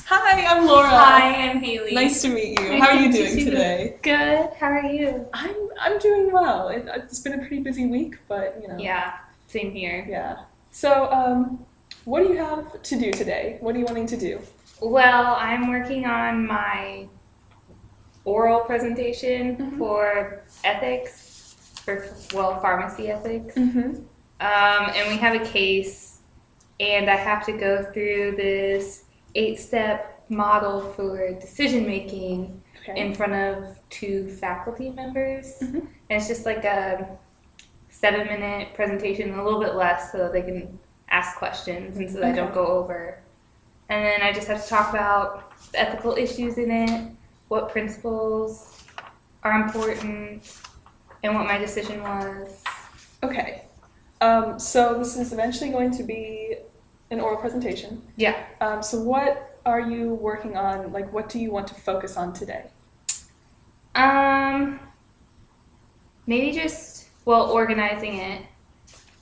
Hi, I'm Laura. Hi, I'm Haley. Nice to meet you. Nice How are to you meet doing too. today? Good. How are you? I'm doing well. It's been a pretty busy week, but Yeah, same here. yeah. So, what do you have to do today? What are you wanting to do? Well, I'm working on my oral presentation Mm-hmm. for ethics, pharmacy ethics. Mm-hmm. And we have a case, and I have to go through this 8-step model for decision making Okay. in front of 2 faculty members. Mm-hmm. And it's just like a 7-minute presentation, a little bit less, so that they can ask questions and so that I don't Okay. go over. And then I just have to talk about the ethical issues in it, what principles are important, and what my decision was. Okay. So this is eventually going to be an oral presentation. Yeah. So what are you working on? Like, what do you want to focus on today? Um, Maybe just, organizing it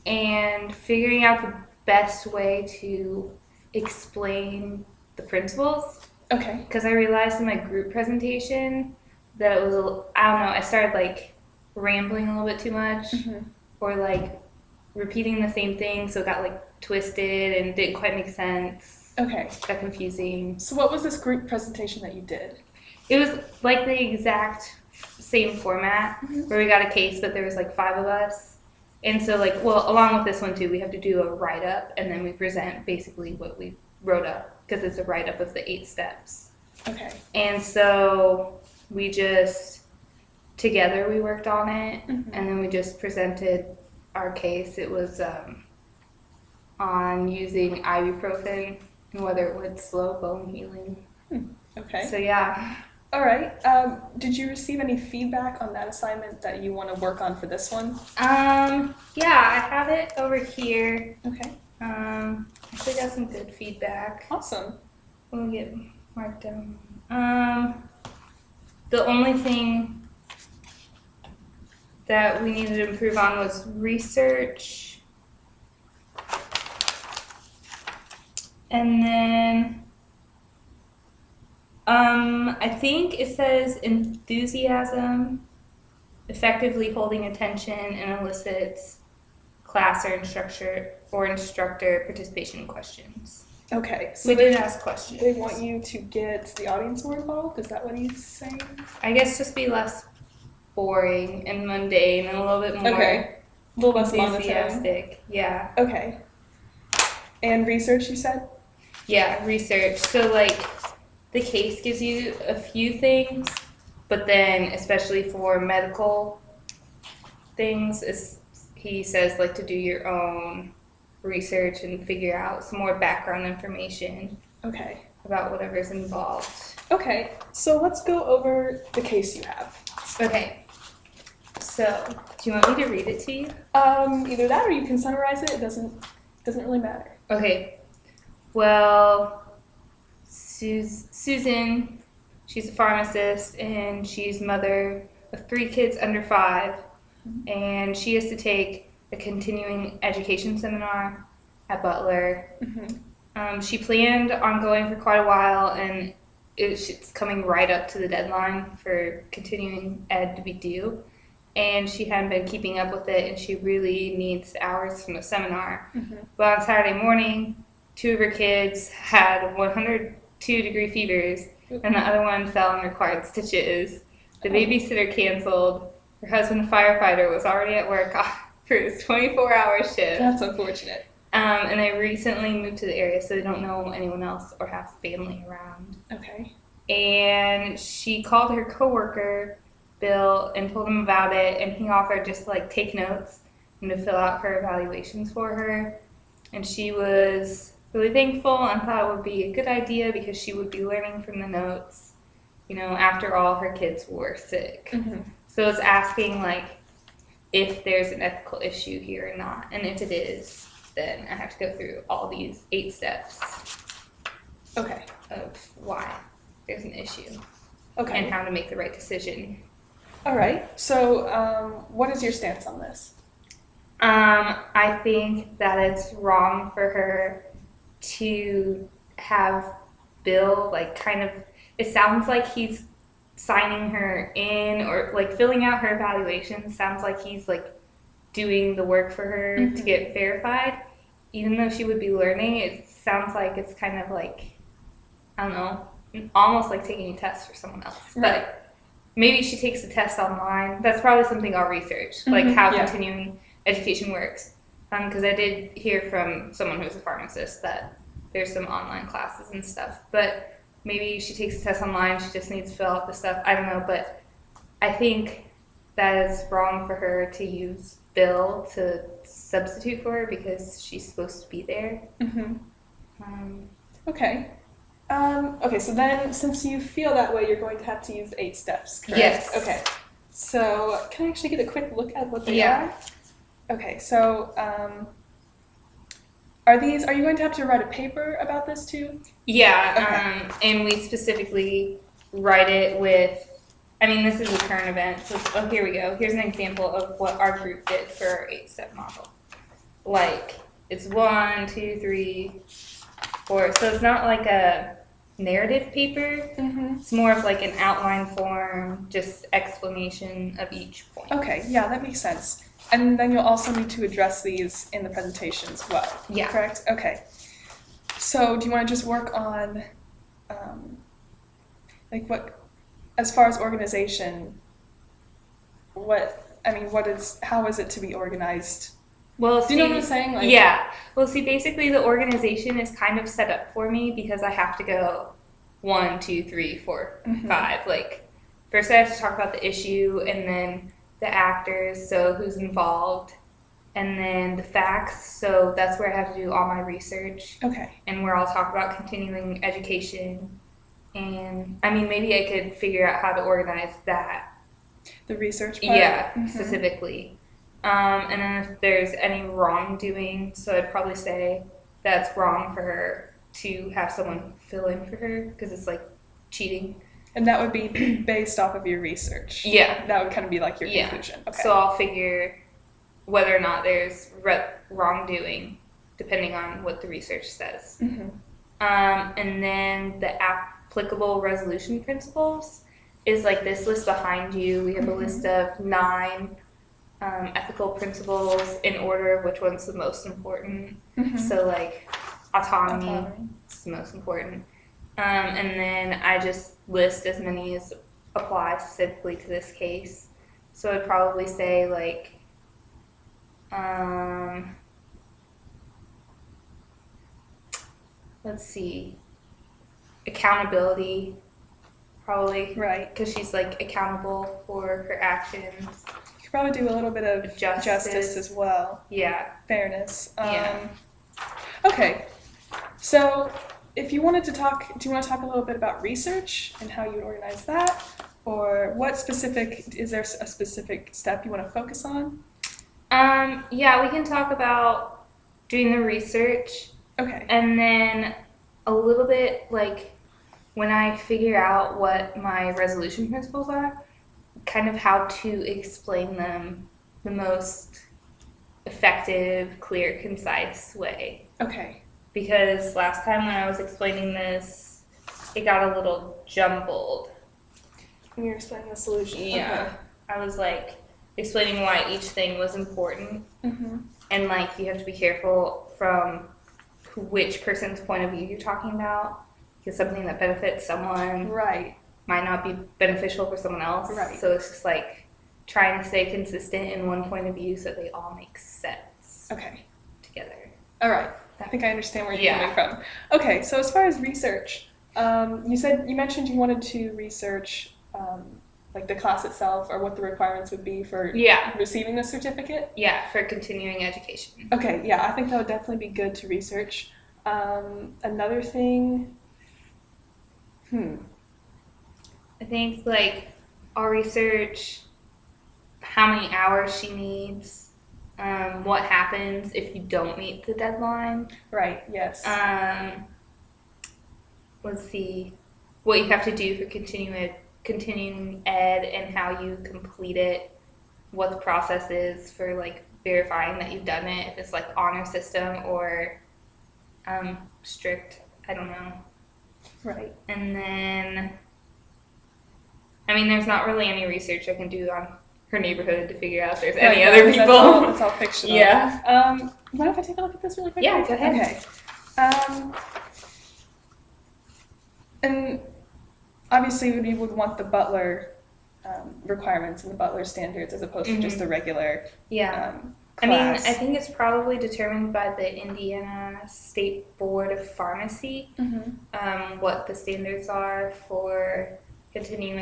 and figuring out the best way to explain the principles. Okay. Because I realized in my group presentation that it was, I don't know, I started like rambling a little bit too much Mm-hmm. or like repeating the same thing, so it got like twisted and didn't quite make sense. Okay. Got confusing. So what was this group presentation that you did? It was like the exact same format where we got a case, but there was like 5 of us. And so along with this one too, we have to do a write-up and then we present basically what we wrote up because it's a write-up of the 8 steps. Okay. And so we just, together we worked on it, Mm-hmm. and then we just presented our case. It was on using ibuprofen and whether it would slow bone healing. Okay. So yeah. All right. Did you receive any feedback on that assignment that you want to work on for this one? Yeah, I have it over here. Okay. I actually got some good feedback. Awesome. We'll get marked down. The only thing that we needed to improve on was research. And then I think it says enthusiasm effectively holding attention and elicits class or instructor participation in questions. Okay. So We did ask questions. they want you to get the audience more involved? Is that what he's saying? I guess just be less boring and mundane and a little bit more Okay. A little less monotone. enthusiastic. Yeah. Okay. And research, you said? Yeah, research. So the case gives you a few things, but then especially for medical things, he says to do your own research and figure out some more background information Okay. about whatever's involved. Okay. So let's go over the case you have. Okay. So, do you want me to read it to you? Either that or you can summarize it. It doesn't really matter. Okay. Well, Susan, she's a pharmacist and she's mother of 3 kids under 5, and she has to take a continuing education seminar at Butler. Mm-hmm. She planned on going for quite a while, and it's coming right up to the deadline for continuing ed to be due. And she hadn't been keeping up with it, and she really needs hours from the seminar. Mm-hmm. But on Saturday morning, 2 of her kids had 102-degree fevers, and the other one fell and required stitches. The babysitter canceled. Her husband, a firefighter, was already at work for his 24-hour shift. That's unfortunate. And they recently moved to the area, so they don't know anyone else or have family around. Okay. And she called her coworker, Bill, and told him about it, and he offered just to take notes and to fill out her evaluations for her. And she was really thankful and thought it would be a good idea because she would be learning from the notes. After all, her kids were sick. Mm-hmm. So it's asking if there's an ethical issue here or not. And if it is, then I have to go through all these 8 steps Okay. of why there's an issue Okay. and how to make the right decision. All right. So, what is your stance on this? I think that it's wrong for her to have Bill, like, kind of, it sounds like he's signing her in or like filling out her evaluation. Sounds like he's like doing the work for her to get verified. Even though she would be learning, it sounds like it's kind of like, I don't know, almost like taking a test for someone else. Right. But maybe she takes the test online. That's probably something I'll research, like how continuing education works. Because I did hear from someone who's a pharmacist that there's some online classes and stuff. But maybe she takes the test online. She just needs to fill out the stuff. I don't know. But I think that is wrong for her to use Bill to substitute for her because she's supposed to be there. Okay. Okay, so then since you feel that way, you're going to have to use 8 steps, correct? Yes. Okay. So can I actually get a quick look at what they are? Okay, so are you going to have to write a paper about this too? Yeah, and we specifically write it with, I mean, this is a current event, so here we go. Here's an example of what our group did for our 8-step model. Like, it's 1, 2, 3, 4. So it's not like a narrative paper. It's more of like an outline form, just explanation of each point. Okay, yeah, that makes sense. And then you'll also need to address these in the presentation as well. Yeah. Correct? Okay. So do you want to just work on, like what, as far as organization, how is it to be organized? Well, do you know what I'm saying? Like, yeah. Well, see, basically the organization is kind of set up for me because I have to go 1, 2, 3, 4, 5. Like, first I have to talk about the issue and then the actors, so who's involved, and then the facts, so that's where I have to do all my research. Okay. And where I'll talk about continuing education. And, I mean, maybe I could figure out how to organize that. The research part? Yeah, specifically. And then if there's any wrongdoing, so I'd probably say that's wrong for her to have someone fill in for her because it's like cheating. And that would be based off of your research? Yeah. That would kind of be like your conclusion? Okay. So I'll figure whether or not there's wrongdoing depending on what the research says. And then the applicable resolution principles is like this list behind you. We have a list of 9 ethical principles in order of which one's the most important. So like autonomy is the most important. And then I just list as many as apply specifically to this case. So I'd probably say like let's see, accountability, probably. Right. Because she's like accountable for her actions. You could probably do a little bit of justice as well. Yeah. Fairness. Yeah. Okay. So if you wanted to talk, do you want to talk a little bit about research and how you would organize that? Or is there a specific step you want to focus on? Yeah, we can talk about doing the research. Okay. And then a little bit like when I figure out what my resolution principles are, kind of how to explain them the most effective, clear, concise way. Okay. Because last time when I was explaining this, it got a little jumbled. When you're explaining the solution. Yeah. Okay. I was like explaining why each thing was important. And like you have to be careful from which person's point of view you're talking about. Because something that benefits someone might not be beneficial for someone else. Right. So it's just like trying to stay consistent in one point of view so they all make sense. Okay. Together. All right. I think I understand where you're coming from. Okay, so as far as research, you mentioned you wanted to research like the class itself or what the requirements would be for receiving the certificate? Yeah, for continuing education. Okay, yeah, I think that would definitely be good to research. Another thing, I think like I'll research how many hours she needs, what happens if you don't meet the deadline. Right, yes. Let's see, what you have to do for continuing ed and how you complete it, what the process is for like verifying that you've done it, if it's like honor system or strict, I don't know. Right. And then, I mean, there's not really any research I can do on her neighborhood to figure out if there's any other people. That's all fictional. Yeah. Mind if I take a look at this really quickly? Yeah, go ahead. Okay. And obviously we would want the Butler requirements and the Butler standards as opposed to just the regular class. I mean, I think it's probably determined by the Indiana State Board of Pharmacy, what the standards are for continuing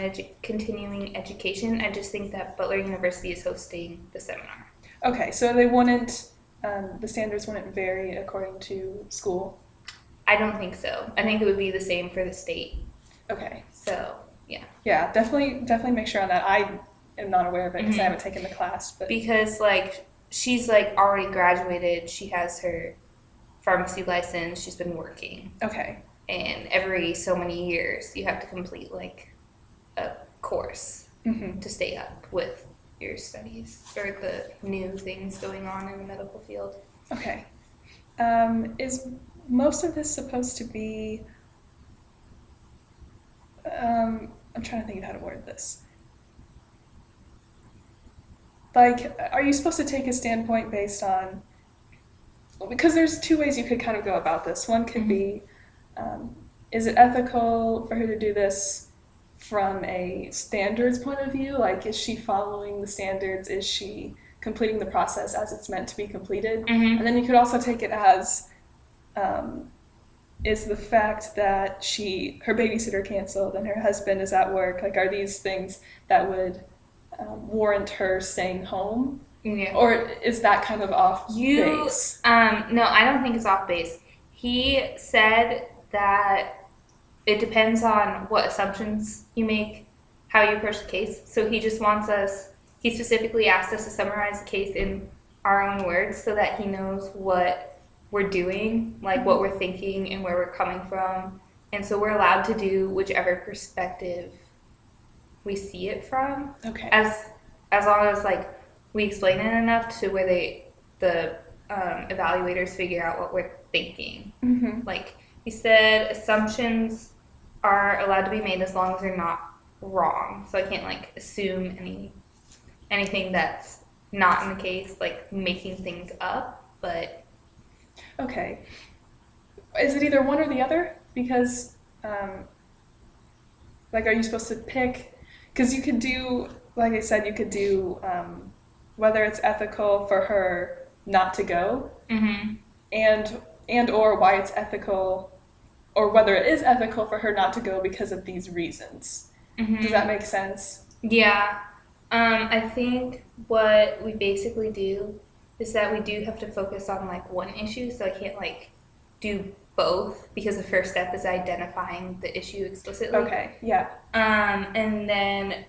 education. I just think that Butler University is hosting the seminar. Okay, so they wouldn't, the standards wouldn't vary according to school? I don't think so. I think it would be the same for the state. Okay. So, yeah. Yeah, definitely make sure on that. I am not aware of it because I haven't taken the class. But because, like, she's, like, already graduated. She has her pharmacy license. She's been working. Okay. And every so many years, you have to complete, like, a course to stay up with your studies or the new things going on in the medical field. Okay. Is most of this supposed to be... I'm trying to think of how to word this. Like, are you supposed to take a standpoint based on... Because there's two ways you could kind of go about this. One could be, is it ethical for her to do this from a standards point of view? Like, is she following the standards? Is she completing the process as it's meant to be completed? And then you could also take it as, is the fact that her babysitter canceled and her husband is at work, like, are these things that would warrant her staying home? Yeah. Or is that kind of off base? No, I don't think it's off base. He said that it depends on what assumptions you make, how you approach the case. So he just wants he specifically asked us to summarize the case in our own words so that he knows what we're doing, like what we're thinking and where we're coming from. And so we're allowed to do whichever perspective we see it from. Okay. As long as, like, we explain it enough to where the evaluators figure out what we're thinking. Like, he said assumptions are allowed to be made as long as they're not wrong. So I can't, like, assume anything that's not in the case, like making things up, but... Okay. Is it either one or the other? Because, like, are you supposed to pick... Because you could do, like I said, you could do whether it's ethical for her not to go, and or why it's ethical, or whether it is ethical for her not to go because of these reasons. Does that make sense? Yeah. I think what we basically do is that we do have to focus on, like, one issue, so I can't, like, do both because the first step is identifying the issue explicitly. Okay, yeah. And then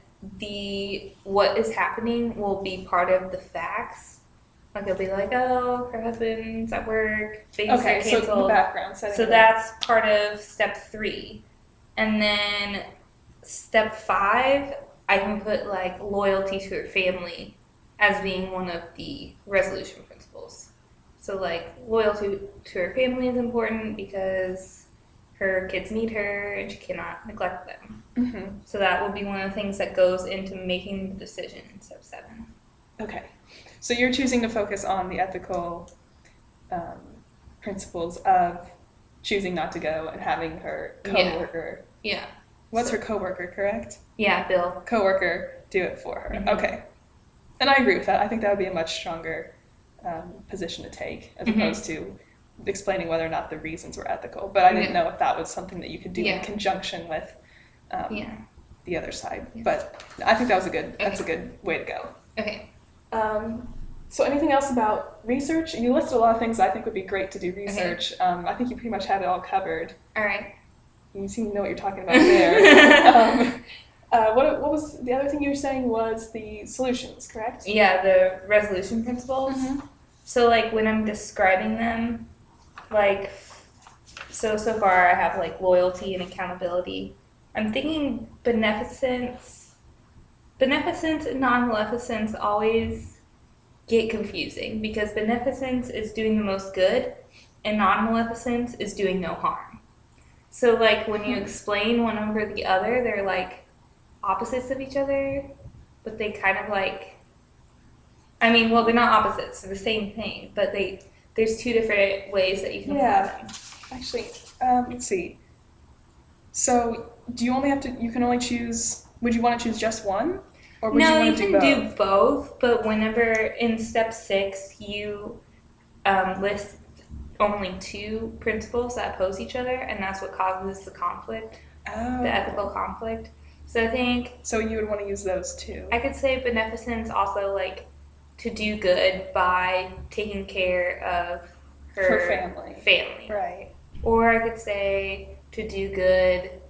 what is happening will be part of the facts. Like, it'll be like, oh, her husband's at work, baby's canceled. So the background setting. So that's part of step 3. And then step 5, I can put, like, loyalty to her family as being one of the resolution principles. So, like, loyalty to her family is important because her kids need her and she cannot neglect them. So that would be one of the things that goes into making the decision in step 7. Okay. So you're choosing to focus on the ethical principles of choosing not to go and having her coworker. Yeah. What's her coworker, correct? Yeah, Bill. Coworker do it for her. Okay. And I agree with that. I think that would be a much stronger position to take as opposed to explaining whether or not the reasons were ethical. But I didn't know if that was something that you could do in conjunction with the other side. But I think that was that's a good way to go. Okay. So anything else about research? You listed a lot of things I think would be great to do research. I think you pretty much had it all covered. All right. You seem to know what you're talking about there. What was the other thing you were saying was the solutions, correct? Yeah, the resolution principles. So, like, when I'm describing them, like, so far I have, like, loyalty and accountability. I'm thinking beneficence. Beneficence and non-maleficence always get confusing because beneficence is doing the most good and non-maleficence is doing no harm. So, like, when you explain one over the other, they're, like, opposites of each other, but they kind of, like, I mean, well, they're not opposites, they're the same thing, but there's two different ways that you can apply them. Actually, let's see. So, do you only have to, you can only choose, would you want to choose just one? Or would you want to do both? No, you can do both, but whenever in step 6, you list only 2 principles that oppose each other, and that's what causes the conflict, the ethical conflict. So I think... So you would want to use those too. I could say beneficence also, like, to do good by taking care of her family. Right. Or I could say to do good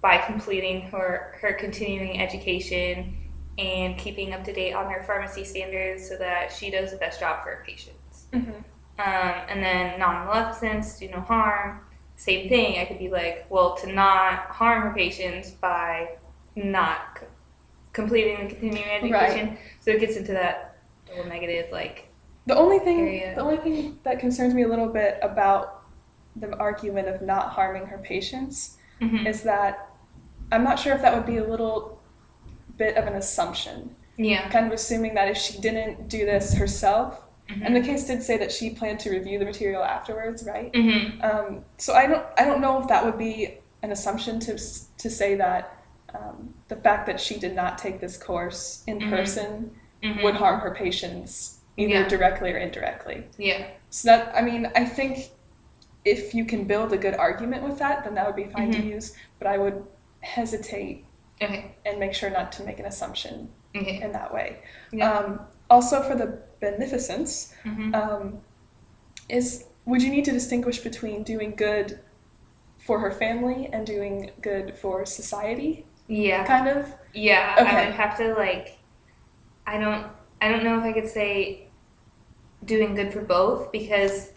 by completing her continuing education and keeping up to date on her pharmacy standards so that she does the best job for her patients. Mm-hmm. And then non-maleficence, do no harm. Same thing. I could be like, well, to not harm her patients by not completing the continuing education. Right. So it gets into that little negative, like, the only thing area. The only thing that concerns me a little bit about the argument of not harming her patients is that I'm not sure if that would be a little bit of an assumption. Yeah. Kind of assuming that if she didn't do this herself, and the case did say that she planned to review the material afterwards, right? So I don't know if that would be an assumption to say that the fact that she did not take this course in person would harm her patients either directly or indirectly. Yeah. So that, I mean, I think if you can build a good argument with that, then that would be fine to use, but I would hesitate and make sure not to make an assumption in that way. Yeah. Also for the beneficence, would you need to distinguish between doing good for her family and doing good for society? Yeah. Kind of? Yeah. Okay. I would have to, like, I don't know if I could say doing good for both, because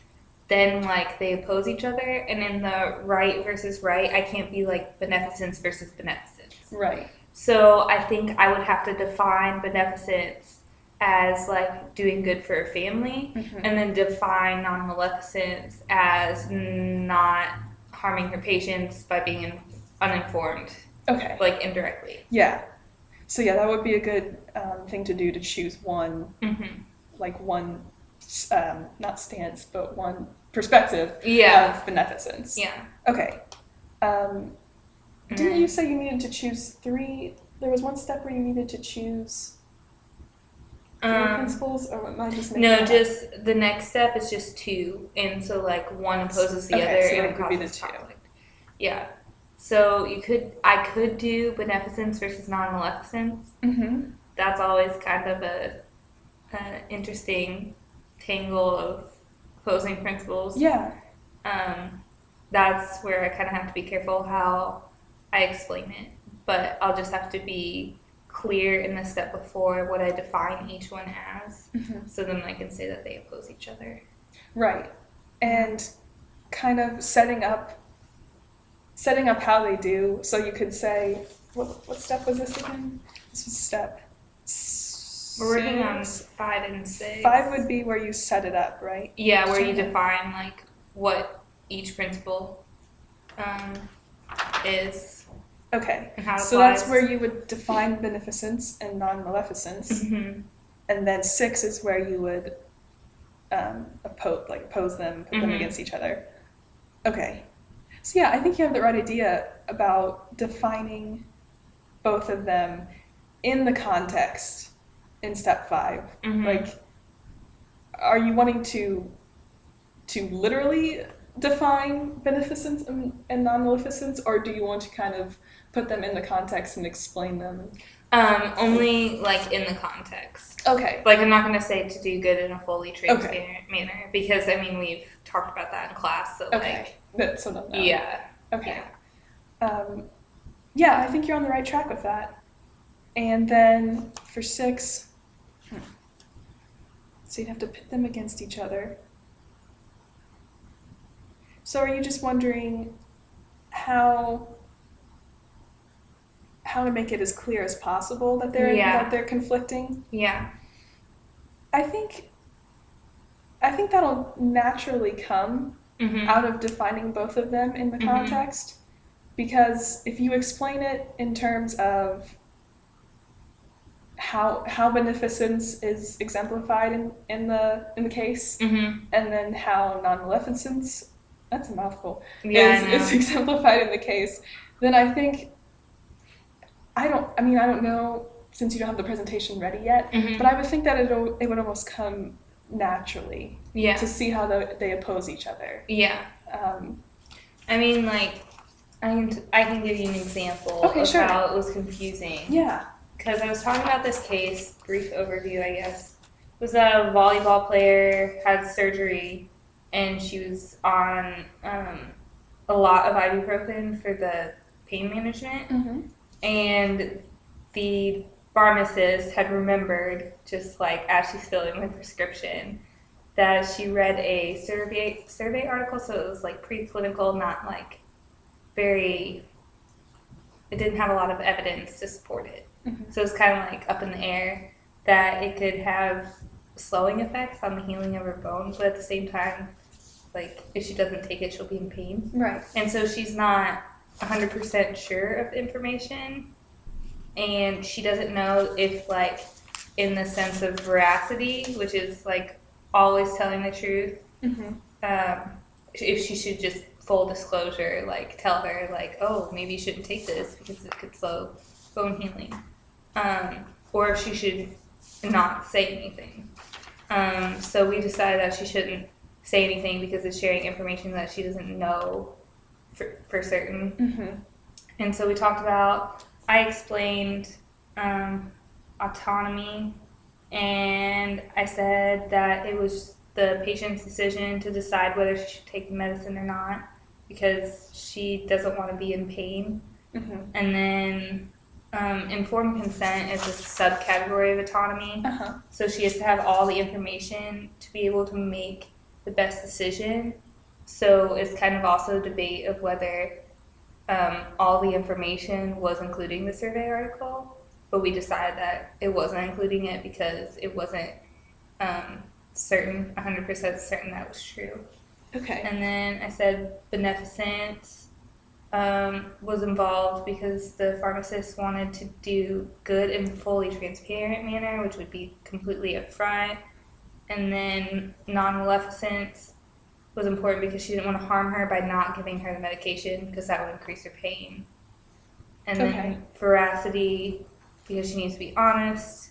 then, like, they oppose each other, and in the right versus right, I can't be like beneficence versus beneficence. Right. So I think I would have to define beneficence as, like, doing good for a family, and then define non-maleficence as not harming her patients by being uninformed. Okay. Like, indirectly. Yeah. So yeah, that would be a good thing to do, to choose one, like one, not stance, but one perspective of beneficence. Yeah. Okay. Didn't you say you needed to choose 3? There was one step where you needed to choose 3 principles, or am I just making No, just the next step is just 2, and so, like, one opposes the other, so and it would be the 2. Conflict. Yeah. So I could do beneficence versus non-maleficence. That's always kind of an interesting tangle of opposing principles. Yeah. That's where I kind of have to be careful how I explain it, but I'll just have to be clear in the step before what I define each one as, so then I can say that they oppose each other. Right. And kind of setting up how they do. So you could say, what step was this again? This was step 6. We're working on 5 and 6. 5 would be where you set it up, right? Yeah, where you define, like, what each principle is. Okay. And how it so applies. That's where you would define beneficence and non-maleficence. And then 6 is where you would oppose them, put them against each other. Okay. So yeah, I think you have the right idea about defining both of them in the context in step 5. Like, are you wanting to literally define beneficence and non-maleficence, or do you want to kind of put them in the context and explain them? Only, like, in the context. Okay. Like, I'm not going to say to do good in a fully transparent manner, because, I mean, we've talked about that in class, so, So no. Yeah. Okay. Yeah, I think you're on the right track with that. And then for 6, so you'd have to pit them against each other. So are you just wondering how to make it as clear as possible that they're conflicting? Yeah. I think that'll naturally come out of defining both of them in the context. because if you explain it in terms of how beneficence is exemplified in the case, Mm-hmm. and then how non-maleficence, that's a mouthful, Yeah, is exemplified in the case, then I think I don't know, since you don't have the presentation ready yet, Mm-hmm. but I would think that it would almost come naturally to see how they oppose each other. Yeah. I mean, like, I can give you an example of sure. how it was confusing. Yeah. Because I was talking about this case, brief overview, I guess. It was a volleyball player had surgery, and she was on a lot of ibuprofen for the pain management. Mm-hmm. And the pharmacist had remembered, just like as she's filling the prescription, that she read a survey article. So it was like preclinical, not like very. It didn't have a lot of evidence to support it. Mm-hmm. So it's kind of like up in the air that it could have slowing effects on the healing of her bones, but at the same time, like if she doesn't take it, she'll be in pain. Right. And so she's not 100% sure of the information, and she doesn't know if, like, in the sense of veracity, which is like always telling the truth, if she should just full disclosure, like tell her, like, oh, maybe you shouldn't take this because it could slow bone healing, or if she should not say anything. So we decided that she shouldn't say anything because it's sharing information that she doesn't know for certain. Mm-hmm. And so we talked about, I explained autonomy, and I said that it was the patient's decision to decide whether she should take the medicine or not because she doesn't want to be in pain. Mm-hmm. And then informed consent is a subcategory of autonomy. So she has to have all the information to be able to make the best decision. So it's kind of also a debate of whether all the information was including the survey article, but we decided that it wasn't including it because it wasn't 100% certain that was true. Okay. And then I said beneficence was involved because the pharmacist wanted to do good in fully transparent manner, which would be completely upfront. And then non-maleficence was important because she didn't want to harm her by not giving her the medication because that would increase her pain. And then veracity because she needs to be honest.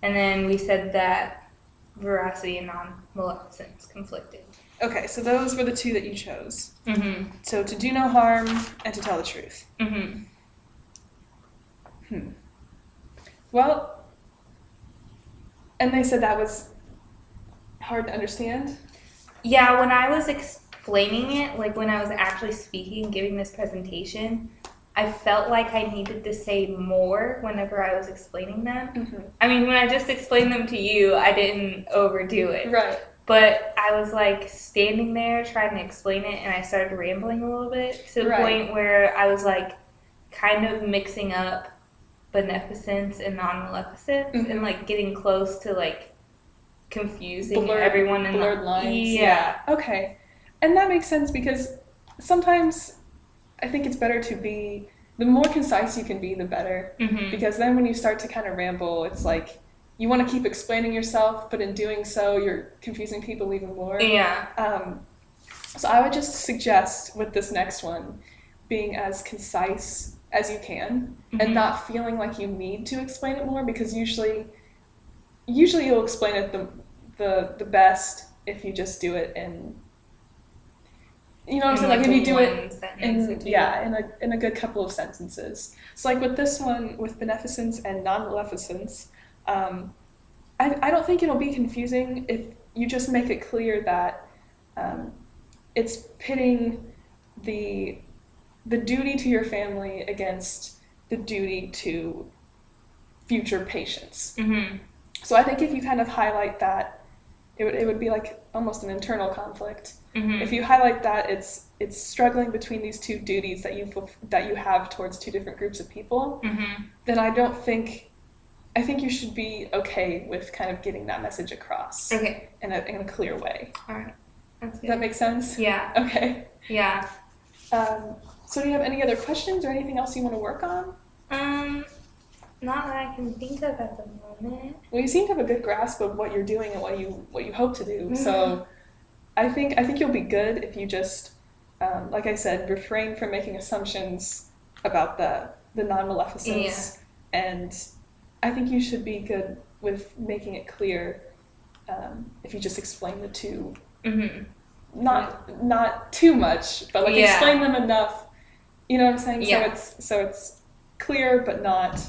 And then we said that veracity and non-maleficence conflicted. Okay, so those were the two that you chose. Mm-hmm. So to do no harm and to tell the truth. Mm-hmm. Well, and they said that was hard to understand? Yeah, when I was explaining it, like when I was actually speaking, giving this presentation, I felt like I needed to say more whenever I was explaining them. Mm-hmm. I mean, when I just explained them to you, I didn't overdo it. Right. But I was like standing there trying to explain it, and I started rambling a little bit to the point where I was like kind of mixing up beneficence and non-maleficence and like getting close to like confusing everyone in blurred lines. Yeah. Okay. And that makes sense because sometimes I think it's better to be, the more concise you can be, the better. Mm-hmm. Because then when you start to kind of ramble, it's like you want to keep explaining yourself, but in doing so, you're confusing people even more. Yeah. So I would just suggest with this next one, being as concise as you can and not feeling like you need to explain it more, because usually you'll explain it the best if you just do it in, you know what I'm saying? Like if you do it in a good couple of sentences. So like with this one, with beneficence and non-maleficence, I don't think it'll be confusing if you just make it clear that it's pitting the duty to your family against the duty to future patients. Mm-hmm. So I think if you kind of highlight that, it would be like almost an internal conflict. Mm-hmm. If you highlight that it's struggling between these two duties that you have towards two different groups of people, then I think you should be okay with kind of getting that message across. Okay. In a clear way. All right. That's good. Does that make sense? Yeah. Okay. Yeah. So do you have any other questions or anything else you want to work on? Not that I can think of at the moment. Well, you seem to have a good grasp of what you're doing and what you hope to do. Mm-hmm. So I think you'll be good if you just, like I said, refrain from making assumptions about the non-maleficence. Yeah. And I think you should be good with making it clear if you just explain the two. Mm-hmm. Not too much, but like explain them enough. You know what I'm saying? Yeah. So it's clear but not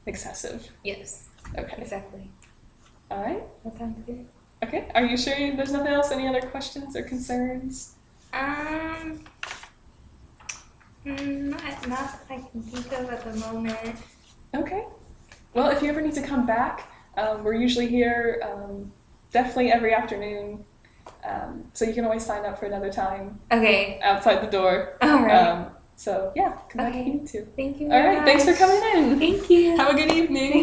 excessive. Yes. Okay. Exactly. All right. That sounds good. Okay. Are you sure there's nothing else? Any other questions or concerns? Not that I can think of at the moment. Okay. Well, if you ever need to come back, we're usually here definitely every afternoon. So you can always sign up for another time. Okay. Outside the door. All right. So yeah, come back if you need to. Thank you. All right. Thanks for coming in. Thank you. Have a good evening.